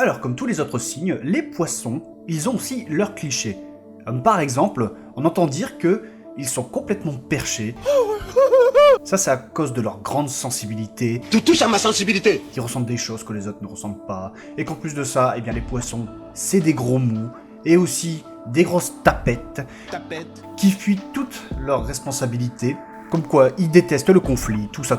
Alors, comme tous les autres signes, les poissons, ils ont aussi leurs clichés. Par exemple, on entend dire qu'ils sont complètement perchés. Ça, c'est à cause de leur grande sensibilité. Tu touches à ma sensibilité. Qui ressentent des choses que les autres ne ressentent pas. Et qu'en plus de ça, eh bien, les poissons, c'est des gros mous. Et aussi des grosses tapettes. Qui fuient toutes leurs responsabilités. Comme quoi, ils détestent le conflit, tout ça.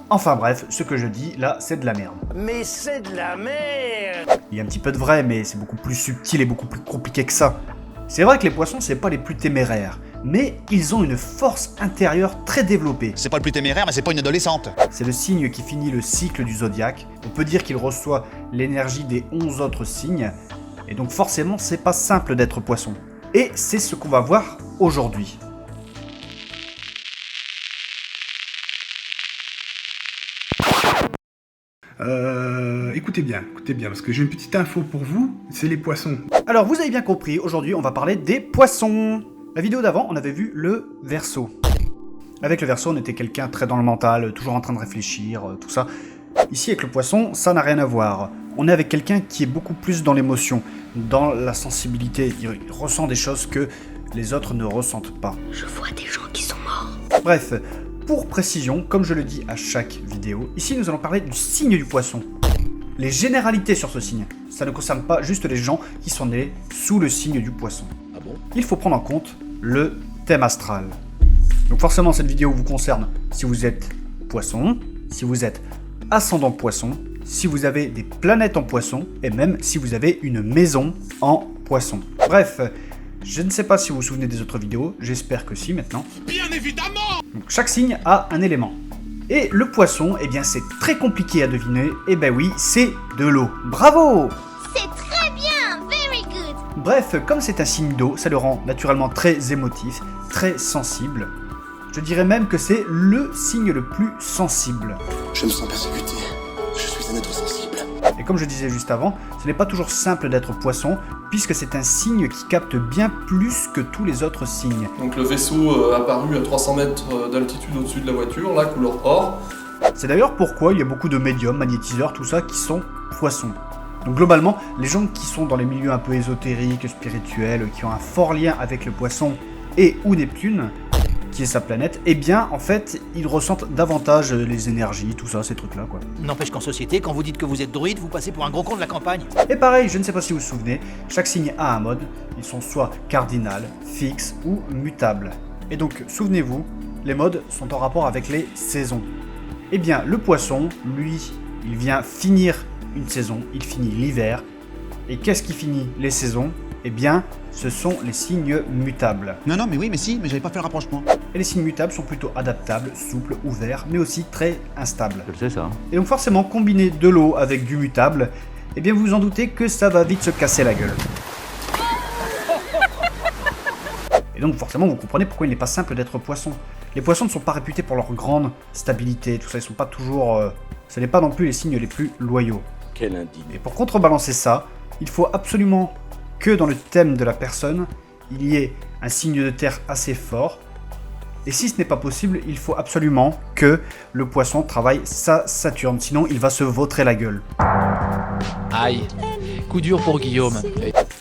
Enfin bref, ce que je dis, là, c'est de la merde. Mais c'est de la merde. Il y a un petit peu de vrai, mais c'est beaucoup plus subtil et beaucoup plus compliqué que ça. C'est vrai que les poissons, c'est pas les plus téméraires, mais ils ont une force intérieure très développée. C'est pas le plus téméraire, mais c'est pas une adolescente. C'est le signe qui finit le cycle du zodiaque. On peut dire qu'il reçoit l'énergie des 11 autres signes, et donc forcément, c'est pas simple d'être poisson. Et c'est ce qu'on va voir aujourd'hui. Écoutez bien, parce que j'ai une petite info pour vous, c'est les poissons. Alors, vous avez bien compris, aujourd'hui, on va parler des poissons. La vidéo d'avant, on avait vu le Verseau. Avec le Verseau, on était quelqu'un très dans le mental, toujours en train de réfléchir, tout ça. Ici, avec le Poisson, ça n'a rien à voir. On est avec quelqu'un qui est beaucoup plus dans l'émotion, dans la sensibilité. Il ressent des choses que les autres ne ressentent pas. Je vois des gens qui sont morts. Bref, pour précision, comme je le dis à chaque vidéo, ici nous allons parler du signe du Poisson. Les généralités sur ce signe. Ça ne concerne pas juste les gens qui sont nés sous le signe du Poisson. Ah bon? Il faut prendre en compte le thème astral. Donc forcément, cette vidéo vous concerne si vous êtes Poisson, si vous êtes ascendant Poisson, si vous avez des planètes en Poisson, et même si vous avez une maison en Poisson. Bref, je ne sais pas si vous vous souvenez des autres vidéos, j'espère que si maintenant. Bien évidemment. Donc chaque signe a un élément. Et le Poisson, eh bien c'est très compliqué à deviner, et ben oui, c'est de l'eau. Bravo! C'est très bien, very good. Bref, comme c'est un signe d'eau, ça le rend naturellement très émotif, très sensible. Je dirais même que c'est le signe le plus sensible. Je me sens persécuté. Je suis un être sensible. Et comme je disais juste avant, ce n'est pas toujours simple d'être Poisson, puisque c'est un signe qui capte bien plus que tous les autres signes. Donc le vaisseau apparu à 300 mètres d'altitude au-dessus de la voiture, là, couleur or. C'est d'ailleurs pourquoi il y a beaucoup de médiums, magnétiseurs, tout ça, qui sont Poissons. Donc globalement, les gens qui sont dans les milieux un peu ésotériques, spirituels, qui ont un fort lien avec le Poisson et ou Neptune, qui est sa planète, eh bien, en fait, ils ressentent davantage les énergies, tout ça, ces trucs-là, quoi. N'empêche qu'en société, quand vous dites que vous êtes druide, vous passez pour un gros con de la campagne. Et pareil, je ne sais pas si vous vous souvenez, chaque signe a un mode, ils sont soit cardinal, fixe ou mutable. Et donc, souvenez-vous, les modes sont en rapport avec les saisons. Eh bien, le Poisson, lui, il vient finir une saison, il finit l'hiver. Et qu'est-ce qui finit les saisons? Eh bien, ce sont les signes mutables. Non, mais oui, mais si, mais j'avais pas fait le rapprochement. Et les signes mutables sont plutôt adaptables, souples, ouverts, mais aussi très instables. Je le sais ça. Et donc forcément, combiner de l'eau avec du mutable, eh bien vous vous en doutez que ça va vite se casser la gueule. Et donc forcément, vous comprenez pourquoi il n'est pas simple d'être Poisson. Les Poissons ne sont pas réputés pour leur grande stabilité, tout ça, ils sont pas toujours... ce n'est pas non plus les signes les plus loyaux. Quel indigne. Et pour contrebalancer ça, il faut absolument que dans le thème de la personne, il y ait un signe de terre assez fort. Et si ce n'est pas possible, il faut absolument que le Poisson travaille sa Saturne, sinon il va se vautrer la gueule. Aïe. Coup dur pour Guillaume.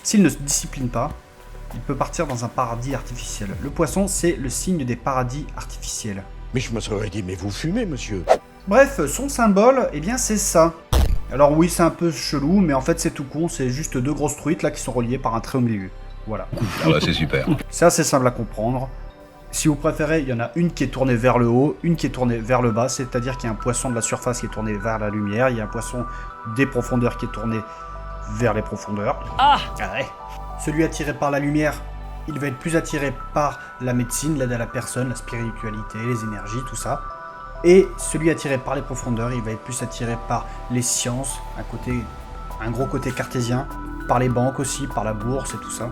S'il ne se discipline pas, il peut partir dans un paradis artificiel. Le Poisson, c'est le signe des paradis artificiels. Mais je me serais dit, mais vous fumez, monsieur. Bref, son symbole, eh bien c'est ça. Alors oui, c'est un peu chelou, mais en fait c'est tout con, c'est juste deux grosses truites là qui sont reliées par un trait au milieu. Voilà. Ah bah c'est super. C'est assez simple à comprendre. Si vous préférez, il y en a une qui est tournée vers le haut, une qui est tournée vers le bas, c'est-à-dire qu'il y a un poisson de la surface qui est tourné vers la lumière, il y a un poisson des profondeurs qui est tourné vers les profondeurs. Ah ouais. Celui attiré par la lumière, il va être plus attiré par la médecine, l'aide à la personne, la spiritualité, les énergies, tout ça. Et celui attiré par les profondeurs, il va être plus attiré par les sciences, un gros côté cartésien, par les banques aussi, par la bourse et tout ça.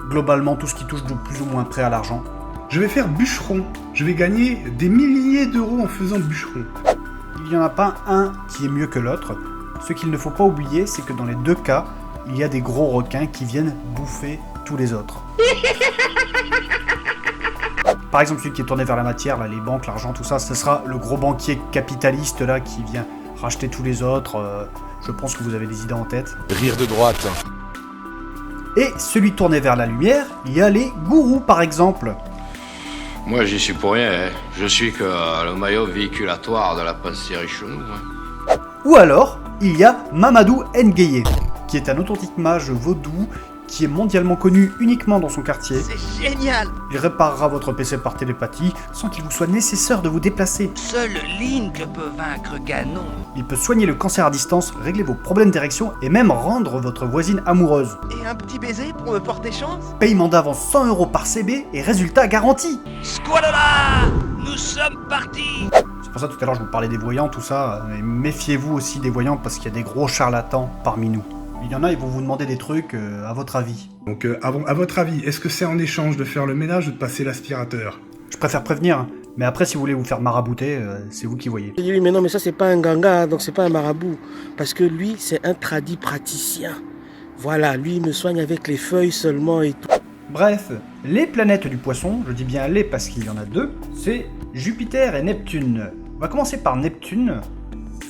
Globalement, tout ce qui touche de plus ou moins près à l'argent. Je vais faire bûcheron. Je vais gagner des milliers d'euros en faisant bûcheron. Il n'y en a pas un qui est mieux que l'autre. Ce qu'il ne faut pas oublier, c'est que dans les deux cas, il y a des gros requins qui viennent bouffer tous les autres. Par exemple, celui qui est tourné vers la matière, là, les banques, l'argent, tout ça, ce sera le gros banquier capitaliste là qui vient racheter tous les autres, je pense que vous avez des idées en tête. Rire de droite. Et celui tourné vers la lumière, il y a les gourous par exemple. Moi, j'y suis pour rien. Hein. Je suis que le maillot véhiculatoire de la pensée Richelieu. Hein. Ou alors, il y a Mamadou Ngueye, qui est un authentique mage vaudou qui est mondialement connu uniquement dans son quartier. C'est génial. Il réparera votre PC par télépathie sans qu'il vous soit nécessaire de vous déplacer. Seul Link peut vaincre Ganon. Il peut soigner le cancer à distance, régler vos problèmes d'érection et même rendre votre voisine amoureuse. Et un petit baiser pour me porter chance? Paiement d'avance 100 € par CB et résultat garanti. Squalala! Nous sommes partis! C'est pour ça tout à l'heure je vous parlais des voyants, tout ça. Mais méfiez-vous aussi des voyants parce qu'il y a des gros charlatans parmi nous. Il y en a, ils vont vous demander des trucs à votre avis. Donc, à votre avis, est-ce que c'est en échange de faire le ménage ou de passer l'aspirateur? Je préfère prévenir, hein. Mais après si vous voulez vous faire marabouter, c'est vous qui voyez. J'ai dit oui, mais non, mais ça c'est pas un ganga, donc c'est pas un marabout. Parce que lui, c'est un tradit praticien. Voilà, lui il me soigne avec les feuilles seulement et tout. Bref, les planètes du poisson, je dis bien les parce qu'il y en a deux, c'est Jupiter et Neptune. On va commencer par Neptune,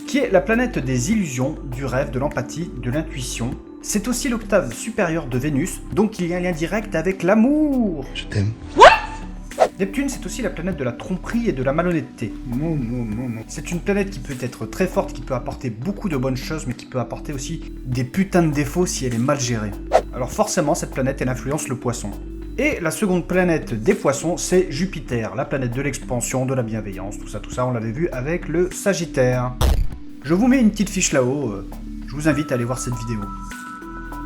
qui est la planète des illusions, du rêve, de l'empathie, de l'intuition. C'est aussi l'octave supérieure de Vénus, donc il y a un lien direct avec l'amour. Je t'aime. Neptune, c'est aussi la planète de la tromperie et de la malhonnêteté. C'est une planète qui peut être très forte, qui peut apporter beaucoup de bonnes choses, mais qui peut apporter aussi des putains de défauts si elle est mal gérée. Alors forcément, cette planète, elle influence le poisson. Et la seconde planète des poissons, c'est Jupiter, la planète de l'expansion, de la bienveillance, tout ça, on l'avait vu avec le Sagittaire. Je vous mets une petite fiche là-haut, je vous invite à aller voir cette vidéo.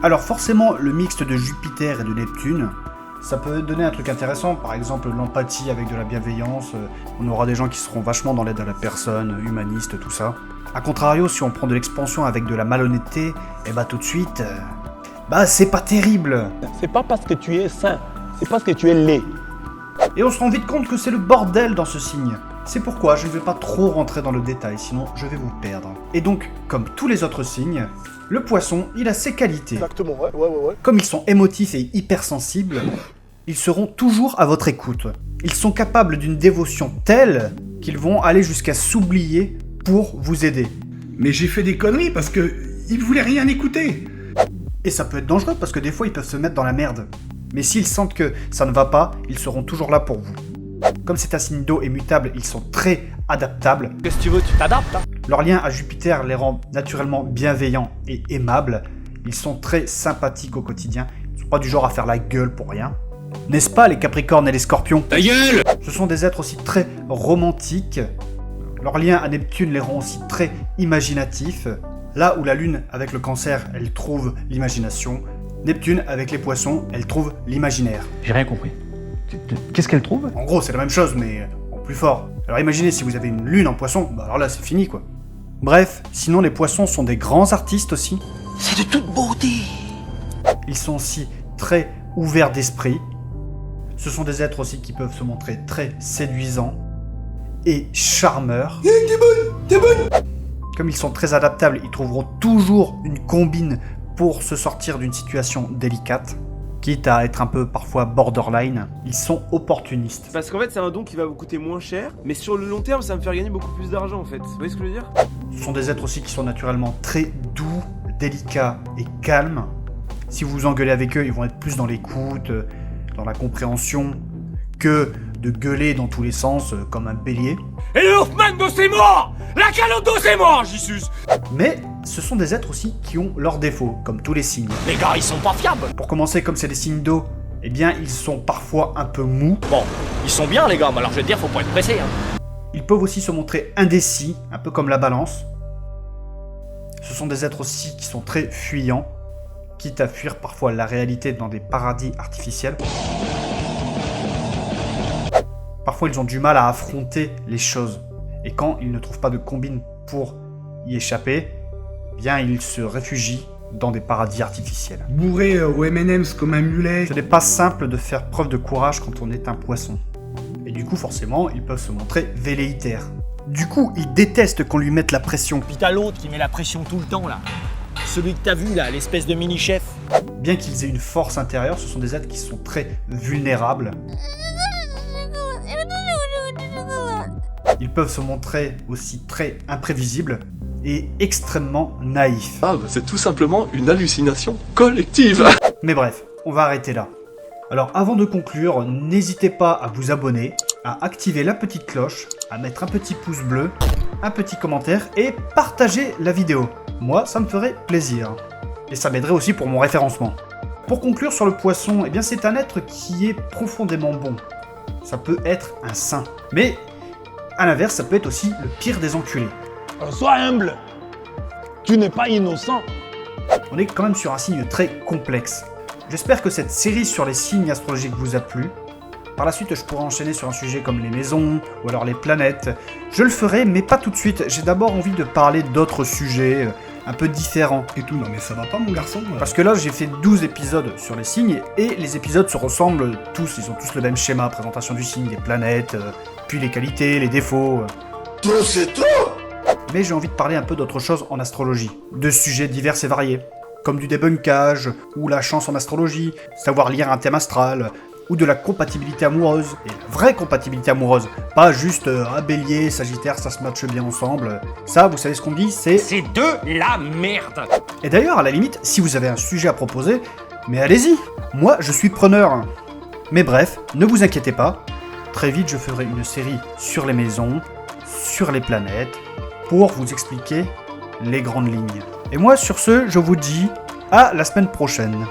Alors forcément, le mixte de Jupiter et de Neptune, ça peut donner un truc intéressant, par exemple l'empathie avec de la bienveillance, on aura des gens qui seront vachement dans l'aide à la personne, humaniste, tout ça. A contrario, si on prend de l'expansion avec de la malhonnêteté, et bah tout de suite, c'est pas terrible. C'est pas parce que tu es sain, c'est parce que tu es laid. Et on se rend vite compte que c'est le bordel dans ce signe. C'est pourquoi je ne vais pas trop rentrer dans le détail, sinon je vais vous perdre. Et donc, comme tous les autres signes, le poisson, il a ses qualités. Exactement, ouais. Comme ils sont émotifs et hypersensibles, ils seront toujours à votre écoute. Ils sont capables d'une dévotion telle qu'ils vont aller jusqu'à s'oublier pour vous aider. Mais j'ai fait des conneries parce que ils voulaient rien écouter. Et ça peut être dangereux parce que des fois ils peuvent se mettre dans la merde. Mais s'ils sentent que ça ne va pas, ils seront toujours là pour vous. Comme c'est un signe d'eau et mutable, ils sont très adaptables. Qu'est-ce que tu veux, tu t'adaptes, hein? Leur lien à Jupiter les rend naturellement bienveillants et aimables. Ils sont très sympathiques au quotidien. Ils ne sont pas du genre à faire la gueule pour rien. N'est-ce pas les Capricornes et les Scorpions? Ta gueule! Ce sont des êtres aussi très romantiques. Leur lien à Neptune les rend aussi très imaginatifs. Là où la Lune avec le Cancer, elle trouve l'imagination, Neptune avec les Poissons, elle trouve l'imaginaire. J'ai rien compris. Qu'est-ce qu'elle trouve? En gros, c'est la même chose, mais en plus fort. Alors imaginez si vous avez une Lune en Poisson, alors là c'est fini quoi. Bref, sinon les Poissons sont des grands artistes aussi. C'est de toute beauté. Ils sont aussi très ouverts d'esprit. Ce sont des êtres aussi qui peuvent se montrer très séduisants et charmeurs. Comme ils sont très adaptables, ils trouveront toujours une combine pour se sortir d'une situation délicate, quitte à être un peu parfois borderline. Ils sont opportunistes. Parce qu'en fait c'est un don qui va vous coûter moins cher, mais sur le long terme ça va me faire gagner beaucoup plus d'argent en fait. Vous voyez ce que je veux dire? Ce sont des êtres aussi qui sont naturellement très doux, délicats et calmes. Si vous vous engueulez avec eux, ils vont être plus dans l'écoute, dans la compréhension, que de gueuler dans tous les sens comme un bélier. Et le Hoffman c'est mort! La Calodo c'est mort, Jesus! Mais ce sont des êtres aussi qui ont leurs défauts, comme tous les signes. Les gars, ils sont pas fiables. Pour commencer, comme c'est des signes d'eau, eh bien ils sont parfois un peu mous. Bon, ils sont bien les gars, mais alors je veux dire, faut pas être pressé, hein. Ils peuvent aussi se montrer indécis, un peu comme la Balance. Ce sont des êtres aussi qui sont très fuyants, quitte à fuir parfois la réalité dans des paradis artificiels. Parfois, ils ont du mal à affronter les choses. Et quand ils ne trouvent pas de combine pour y échapper, eh bien, ils se réfugient dans des paradis artificiels. Bourré au M&M's comme un mulet. Ce n'est pas simple de faire preuve de courage quand on est un poisson. Et du coup, forcément, ils peuvent se montrer velléitaires. Du coup, ils détestent qu'on lui mette la pression. Puis t'as l'autre qui met la pression tout le temps là. Celui que t'as vu là, l'espèce de mini-chef. Bien qu'ils aient une force intérieure, ce sont des êtres qui sont très vulnérables. ils peuvent se montrer aussi très imprévisibles et extrêmement naïfs. Ah, bah c'est tout simplement une hallucination collective. Mais bref, on va arrêter là. Alors avant de conclure, n'hésitez pas à vous abonner, à activer la petite cloche, à mettre un petit pouce bleu, un petit commentaire et partager la vidéo. Moi, ça me ferait plaisir. Et ça m'aiderait aussi pour mon référencement. Pour conclure sur le poisson, eh bien c'est un être qui est profondément bon. Ça peut être un saint. Mais, à l'inverse, ça peut être aussi le pire des enculés. Sois humble. Tu n'es pas innocent. On est quand même sur un signe très complexe. J'espère que cette série sur les signes astrologiques vous a plu. Par la suite, je pourrai enchaîner sur un sujet comme les maisons, ou alors les planètes. Je le ferai, mais pas tout de suite. J'ai d'abord envie de parler d'autres sujets, un peu différents. Et tout, non mais ça va pas mon garçon. Parce que là, j'ai fait 12 épisodes sur les signes, et les épisodes se ressemblent tous. Ils ont tous le même schéma, présentation du signe, des planètes, puis les qualités, les défauts. Tout c'est tout. Mais j'ai envie de parler un peu d'autre chose en astrologie. De sujets divers et variés. Comme du débunkage, ou la chance en astrologie, savoir lire un thème astral, ou de la compatibilité amoureuse, et la vraie compatibilité amoureuse, pas juste Bélier, Sagittaire, ça se matche bien ensemble. Ça, vous savez ce qu'on dit, c'est de la merde. Et d'ailleurs, à la limite, si vous avez un sujet à proposer, mais allez-y, moi je suis preneur. Mais bref, ne vous inquiétez pas, très vite je ferai une série sur les maisons, sur les planètes, pour vous expliquer les grandes lignes. Et moi, sur ce, je vous dis à la semaine prochaine.